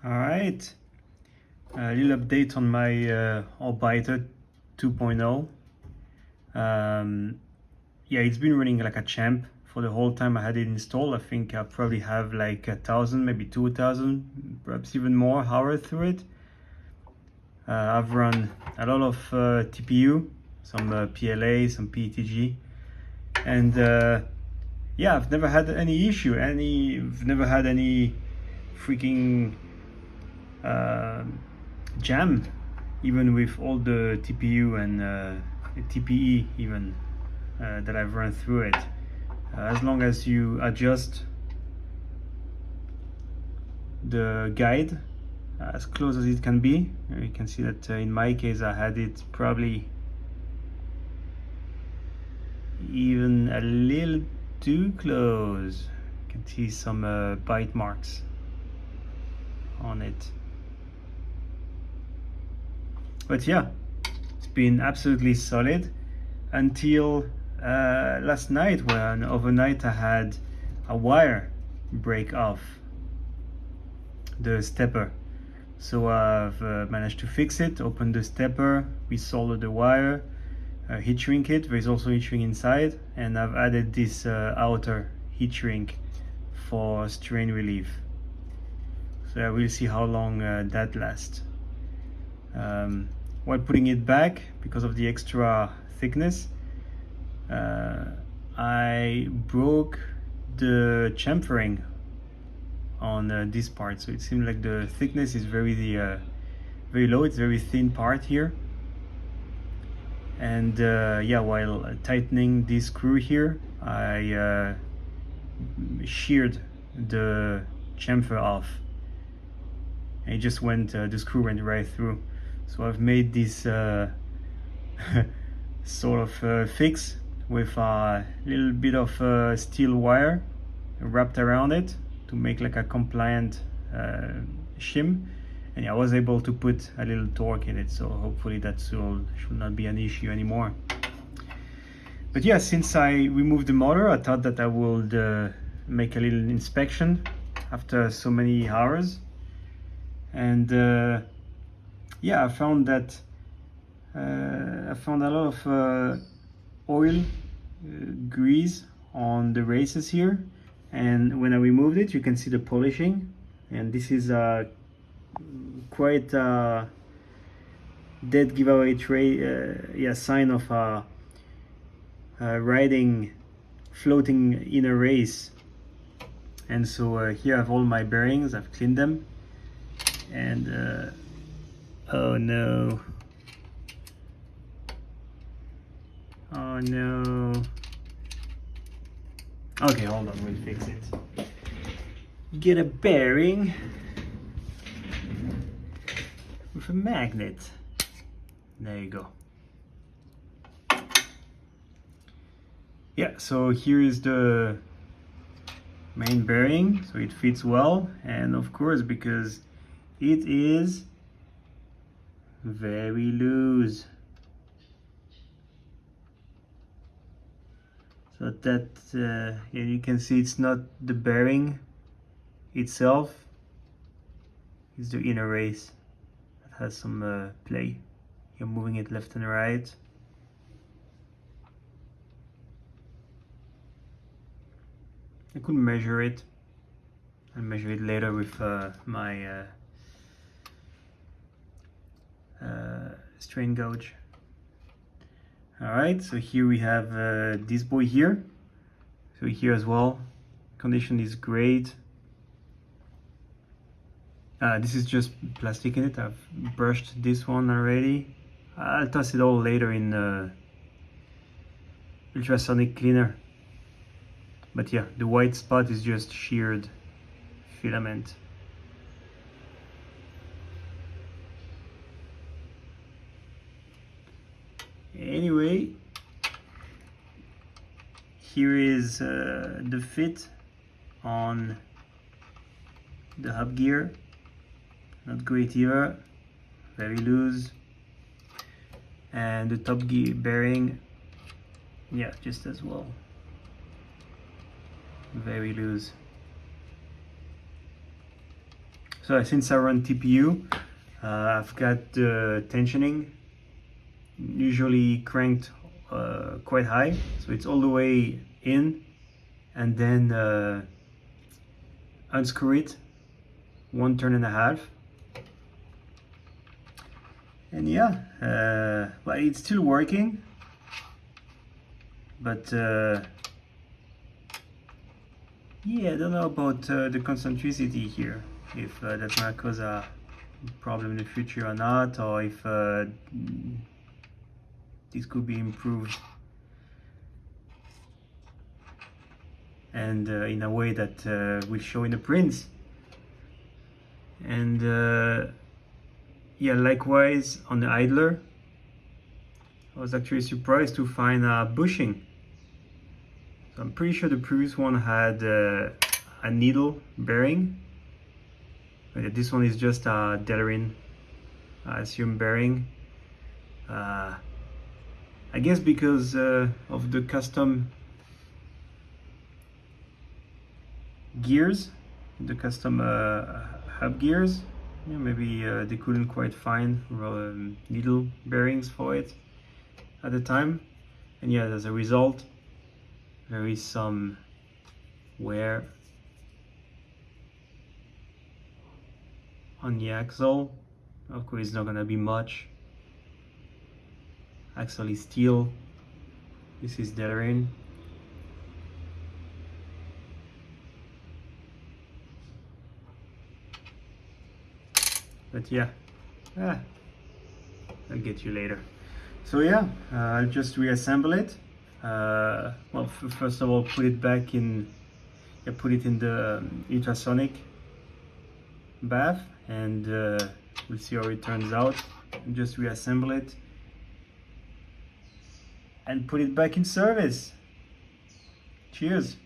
Alright, a little update on my Orbiter 2.0. Yeah, it's been running like a champ for the whole time I had it installed. I think I probably have like 1,000, maybe 2,000, perhaps even more hours through it. I've run a lot of TPU, some PLA, some PETG, and yeah, I've never had any issue. I've never had any freaking jam, even with all the TPU and TPE even that I've run through it. As long as you adjust the guide as close as it can be, you can see that in my case I had it probably even a little too close. You can see some bite marks on it. But yeah, it's been absolutely solid until last night, when overnight I had a wire break off the stepper. So I've managed to fix it, open the stepper, resoldered the wire, heat shrink it. There's also heat shrink inside, and I've added this outer heat shrink for strain relief. So I will see how long that lasts. While putting it back, because of the extra thickness, I broke the chamfering on this part. So it seems like the thickness is very low. It's very thin part here. And yeah, while tightening this screw here, I sheared the chamfer off. And it just went, the screw went right through. So I've made this sort of fix with a little bit of steel wire wrapped around it to make like a compliant shim. And yeah, I was able to put a little torque in it, so hopefully that should not be an issue anymore. But yeah, since I removed the motor, I thought that I would make a little inspection after so many hours. And yeah, I found that I found a lot of oil grease on the races here, and when I removed it, you can see the polishing, and this is quite a dead giveaway yeah, sign of riding floating in a race. And so here I have all my bearings. I've cleaned them, and oh no. Oh no. Okay, hold on, we'll fix it. Get a bearing with a magnet. There you go. Yeah, so here is the main bearing, so it fits well, and of course, because it is very loose, so that yeah, you can see it's not the bearing itself, it's the inner race that has some play. You're moving it left and right. I could measure it. I'll measure it later with my strain gauge. Alright, so here we have this boy here. So here as well, condition is great. This is just plastic in it. I've brushed this one already. I'll toss it all later in ultrasonic cleaner. But yeah, the white spot is just sheared filament. Anyway, here is the fit on the hub gear. Not great either, very loose. And the top gear bearing, yeah, just as well, very loose. So since I run TPU, I've got the tensioning usually cranked quite high, so it's all the way in, and then unscrew it 1.5 turns. And yeah, well, it's still working, but yeah, I don't know about the concentricity here, if that's gonna cause a problem in the future or not, or if this could be improved and in a way that will show in the prints. And yeah, likewise on the idler, I was actually surprised to find a bushing. So I'm pretty sure the previous one had a needle bearing, but this one is just a Delrin, I assume, bearing. I guess because of the custom gears, the custom hub gears. Yeah, maybe they couldn't quite find needle bearings for it at the time, and yeah, as a result there is some wear on the axle. Of course, it's not gonna be much. Axle is steel, this is Delrin. But yeah, I'll get you later. So yeah, I'll just reassemble it. Well, first of all, put it back in, put it in the ultrasonic bath, and we'll see how it turns out. And just reassemble it and put it back in service. Cheers.